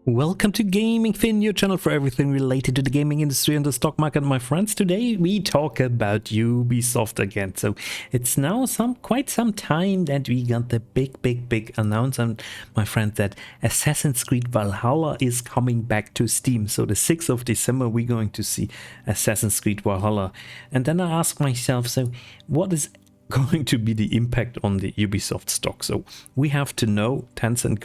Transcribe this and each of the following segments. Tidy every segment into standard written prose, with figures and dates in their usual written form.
Welcome to Gaming Fin, your channel for everything related to the gaming industry and the stock market, my friends. Today we talk about Ubisoft again. So it's now quite some time that we got the big announcement, my friend, that Assassin's Creed Valhalla is coming back to Steam. So the 6th of December we're going to see Assassin's Creed Valhalla. And then I ask myself, so what is going to be the impact on the Ubisoft stock? So we have to know Tencent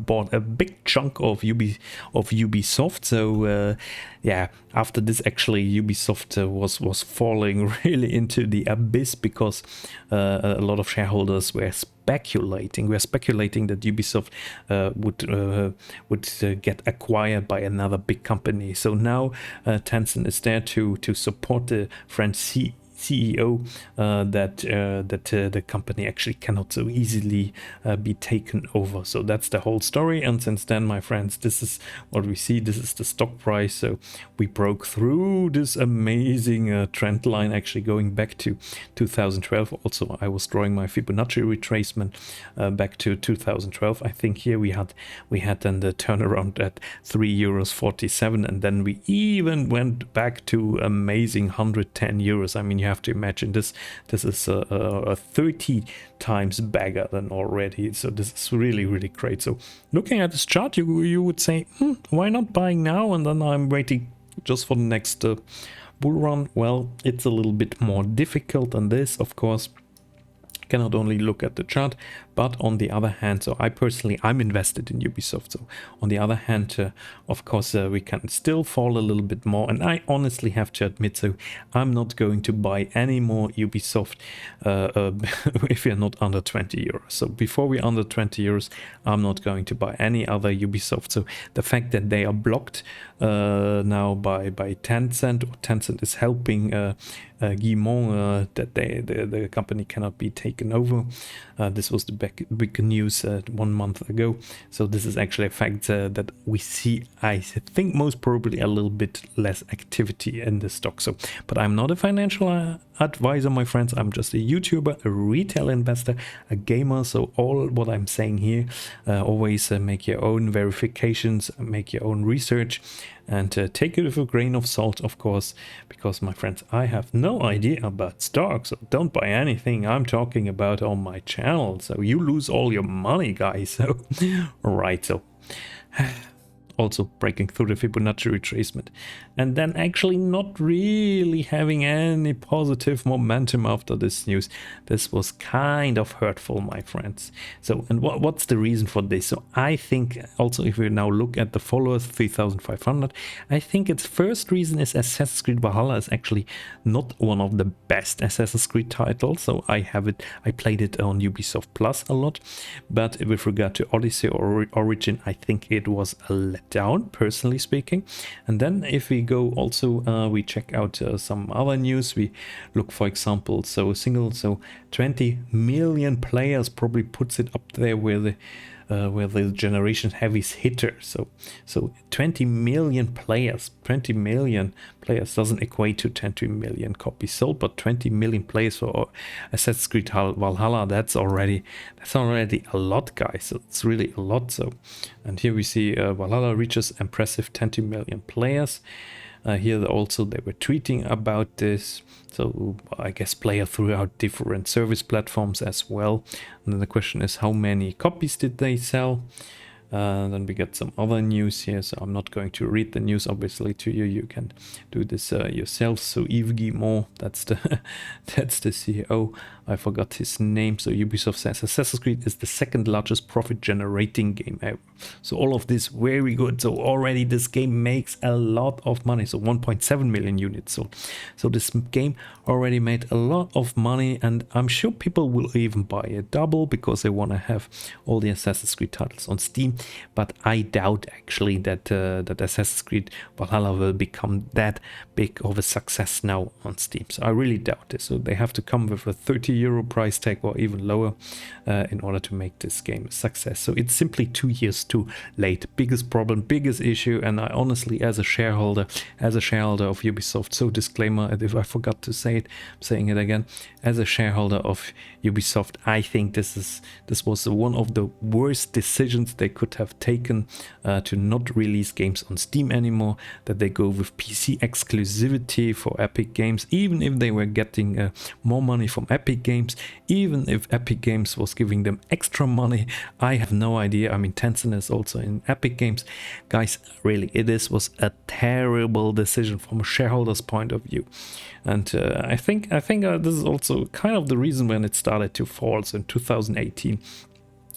bought a big chunk of Ubisoft. So yeah, after this actually Ubisoft was falling really into the abyss because a lot of shareholders were speculating that Ubisoft would get acquired by another big company. So now Tencent is there to support the French CEO that the company actually cannot so easily be taken over. So that's the whole story. And since then, my friends, this is what we see. This is the stock price. So we broke through this amazing trend line, actually going back to 2012. Also, I was drawing my Fibonacci retracement back to 2012. I think here we had then the turnaround at €3.47, and then we even went back to amazing €110. I mean, you have to imagine this is a 30 times bagger than already. So this is really great. So looking at this chart, you would say, why not buying now and then I'm waiting just for the next bull run? Well, it's a little bit more difficult than this, of course. Cannot only look at the chart, but on the other hand, so I'm invested in Ubisoft. So on the other hand, of course, we can still fall a little bit more. And I honestly have to admit, so I'm not going to buy any more Ubisoft if you're not under €20. So before we're under €20, I'm not going to buy any other Ubisoft. So the fact that they are blocked now by Tencent, or Tencent is helping Guillemot, that the company cannot be taken over. This was the big news 1 month ago. So this is actually a fact that we see, I think, most probably a little bit less activity in the stock. So, but I'm not a financial advisor, my friends. I'm just a YouTuber, a retail investor, a gamer. So all what I'm saying here, always make your own verifications, make your own research, and take it with a grain of salt, of course, because, my friends, I have no idea about stocks, so don't buy anything I'm talking about on my channel, so you lose all your money, guys. So right, so also breaking through the Fibonacci retracement, and then actually not really having any positive momentum after this news. This was kind of hurtful, my friends. So, and what's the reason for this? So I think also, if we now look at the followers, 3,500, I think its first reason is Assassin's Creed Valhalla is actually not one of the best Assassin's Creed titles. So I played it on Ubisoft Plus a lot, but with regard to Odyssey or Origin, I think it was a letdown, personally speaking. And then if we go also, we check out some other news. We look, for example, so 20 million players probably puts it up there where the generation heaviest hitter. So 20 million players doesn't equate to 20 million copies sold, but 20 million players for Assassin's Creed Valhalla, that's already a lot, guys. So it's really a lot. So, and here we see Valhalla reaches impressive 20 million players. Here also they were tweeting about this. So I guess player throughout different service platforms as well. And then the question is, how many copies did they sell? Then we get some other news here, so I'm not going to read the news obviously to you. You can do this yourself. So Yves Guillemot, that's the CEO. I forgot his name. So Ubisoft says Assassin's Creed is the second largest profit generating game ever. So all of this very good. So already this game makes a lot of money. So 1.7 million units sold. So this game already made a lot of money, and I'm sure people will even buy a double because they want to have all the Assassin's Creed titles on Steam. But I doubt actually that Assassin's Creed Valhalla will become that big of a success now on Steam. So I really doubt this. So they have to come with a €30 price tag or even lower in order to make this game a success. So it's simply 2 years too late. Biggest problem, biggest issue, and I honestly, as a shareholder of Ubisoft, so disclaimer, if I forgot to say it, I'm saying it again, as a shareholder of Ubisoft, I think this was one of the worst decisions they could have taken, to not release games on Steam anymore, that they go with PC exclusivity for Epic Games, even if they were getting more money from Epic Games, even if Epic Games was giving them extra money. I have no idea. I mean, Tencent is also in Epic Games. Guys, really, this was a terrible decision from a shareholder's point of view. And I think this is also kind of the reason when it started to fall, so in 2018.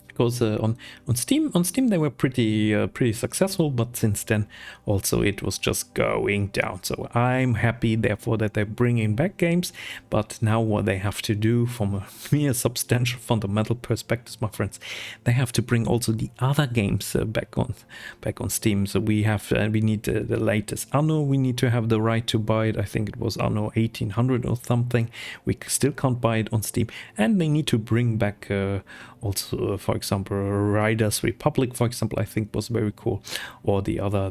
Because on Steam they were pretty successful, but since then also it was just going down. So I'm happy therefore that they're bringing back games, but now what they have to do from a mere substantial fundamental perspective, my friends, they have to bring also the other games back on Steam. So we need the latest Anno. We need to have the right to buy it. I think it was Anno 1800 or something. We still can't buy it on Steam, and they need to bring back also, for example, Riders Republic, for example, I think was very cool, or the other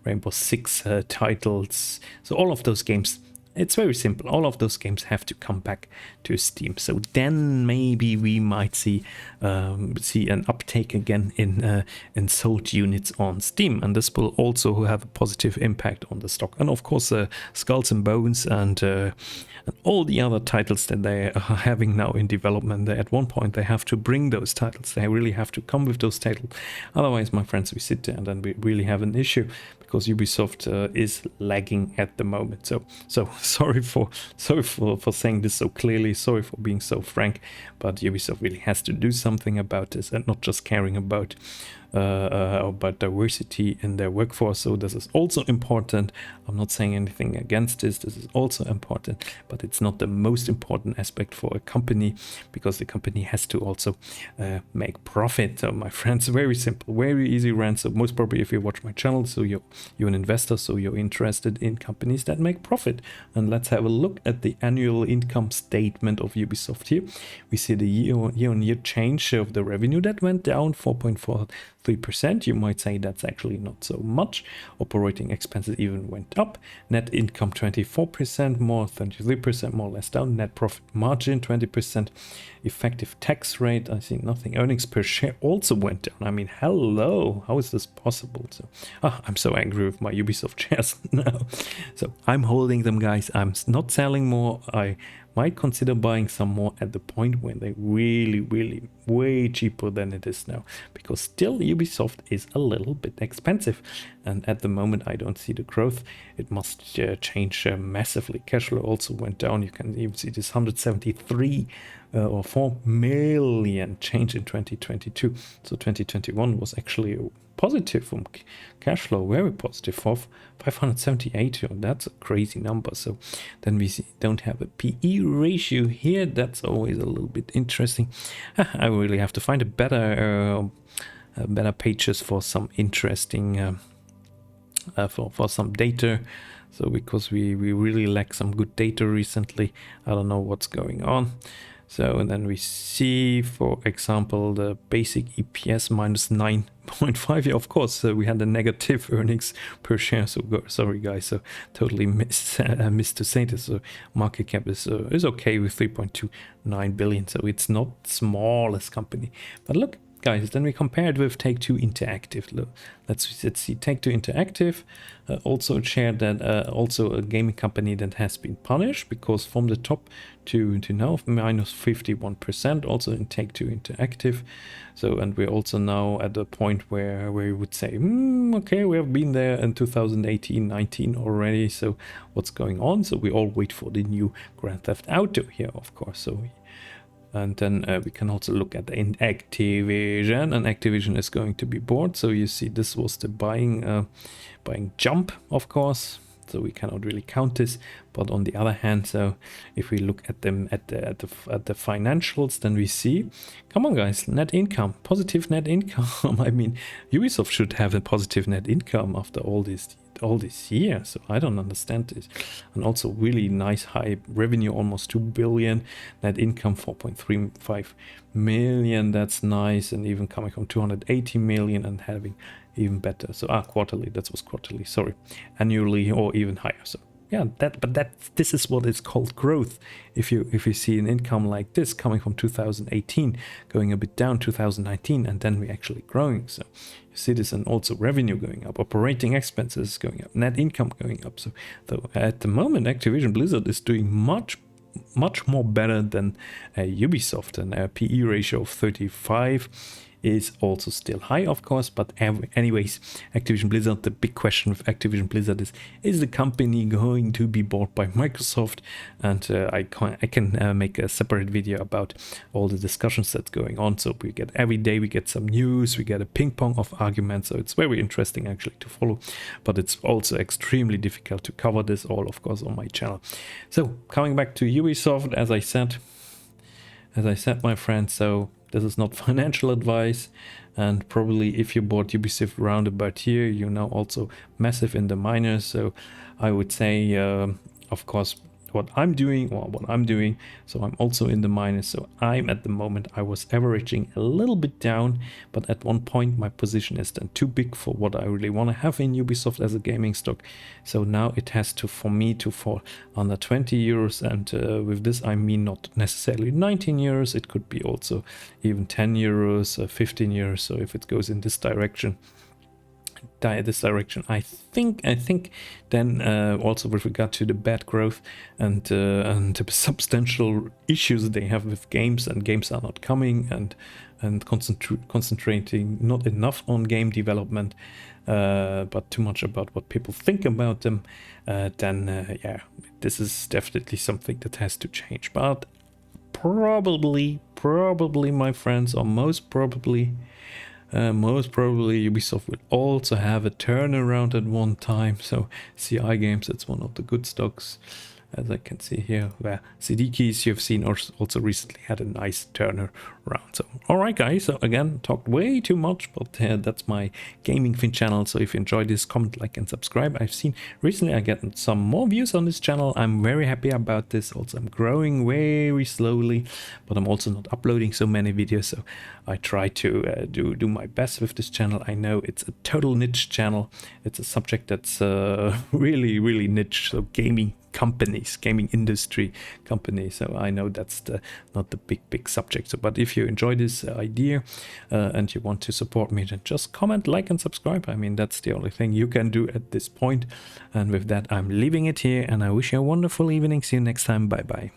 Rainbow Six titles. So all of those games, it's very simple. All of those games have to come back to Steam. So then maybe we might see an uptake again in sold units on Steam, and this will also have a positive impact on the stock. And of course, Skulls and Bones and all the other titles that they are having now in development. At one point, they have to bring those titles. They really have to come with those titles. Otherwise, my friends, we sit there and then we really have an issue, because Ubisoft is lagging at the moment. So sorry for saying this so clearly. Sorry for being so frank, but Ubisoft really has to do something about this, and not just caring about diversity in their workforce. So this is also important. I'm not saying anything against this. This is also important, but it's not the most important aspect for a company, because the company has to also make profit. So my friends, very simple, very easy rant. So most probably, if you watch my channel, so you're an investor, so you're interested in companies that make profit. And let's have a look at the annual income statement of Ubisoft here. We see the year-on-year change of the revenue that went down 4.43%. You might say that's actually not so much. Operating expenses even went up. Net income 24% more, 33% more or less down. Net profit margin 20%. Effective tax rate, I see nothing. Earnings per share also went down. I mean, hello, how is this possible? So I'm so angry with my Ubisoft shares now. So I'm holding them, guys. I'm not selling more. I might consider buying some more at the point when they really way cheaper than it is now, because still Ubisoft is a little bit expensive, and at the moment I don't see the growth. It must change massively. Cash flow also went down. You can even see this 173 or 4 million change in 2022. So 2021 was actually positive from cash flow, very positive, of 578. That's a crazy number. So then we don't have a PE ratio here. That's always a little bit interesting. I really have to find a better pages for some interesting for some data. So because we really lack some good data recently, I don't know what's going on. So, and then we see, for example, the basic EPS minus 9.5. Yeah, of course, we had a negative earnings per share. So sorry, guys. So totally missed to say this. So market cap is okay with 3.29 billion. So it's not smallest company. But look, guys, then we compare it with Take-Two Interactive. Look, let's see. Take-Two Interactive also shared that also a gaming company that has been punished, because from the top to now minus 51% also in Take-Two Interactive. So, and we're also now at the point where we would say, okay, we have been there in 2018-19 already. So what's going on? So we all wait for the new Grand Theft Auto here, of course. So. And then we can also look at the Activision, and Activision is going to be bought. So you see, this was the buying jump, of course. So we cannot really count this. But on the other hand, so if we look at them at the financials, then we see, come on, guys, net income, positive net income. I mean, Ubisoft should have a positive net income after all these all this year. So I don't understand this. And also really nice high revenue, almost 2 billion, net income 4.35 million. That's nice, and even coming from 280 million and having even better. So quarterly, that was quarterly, sorry, annually or even higher. So yeah, this is what is called growth. If you see an income like this coming from 2018, going a bit down 2019, and then we actually growing. So you see this, and also revenue going up, operating expenses going up, net income going up. So at the moment, Activision Blizzard is doing much more better than Ubisoft, and a PE ratio of 35 is also still high, of course. But anyways, Activision Blizzard, the big question with Activision Blizzard is the company going to be bought by Microsoft? And I can make a separate video about all the discussions that's going on. So we get every day, we get some news, we get a ping pong of arguments. So it's very interesting actually to follow, but it's also extremely difficult to cover this all, of course, on my channel. So coming back to Ubisoft, as I said, my friends, so this is not financial advice, and probably if you bought Ubisoft around about here, you're now also massive in the miners. So I would say, of course, what I'm doing, so I'm also in the minus. So I'm at the moment, I was averaging a little bit down, but at one point my position is then too big for what I really want to have in Ubisoft as a gaming stock. So now it has to, for me, to fall under 20 euros, and with this I mean not necessarily 19 euros, it could be also even 10 euros, 15 euros. So if it goes in this direction, I think then also with regard to the bad growth and the substantial issues they have with games, and games are not coming, and concentrating not enough on game development, but too much about what people think about them, then yeah, this is definitely something that has to change. But probably my friends, or most probably Ubisoft will also have a turnaround at one time. So CI Games, it's one of the good stocks, as I can see here, where CDKs you've seen also recently had a nice turnaround. So alright guys, so again, talked way too much, but that's my gaming fin channel. So if you enjoyed this, comment, like and subscribe. I've seen recently I get some more views on this channel. I'm very happy about this. Also, I'm growing very slowly, but I'm also not uploading so many videos, so I try to do my best with this channel. I know it's a total niche channel. It's a subject that's really niche, so gaming companies, gaming industry companies. So I know that's not the big subject. So, but if you enjoy this idea and you want to support me, then just comment, like and subscribe. I mean, that's the only thing you can do at this point. And with that, I'm leaving it here, and I wish you a wonderful evening. See you next time. Bye bye.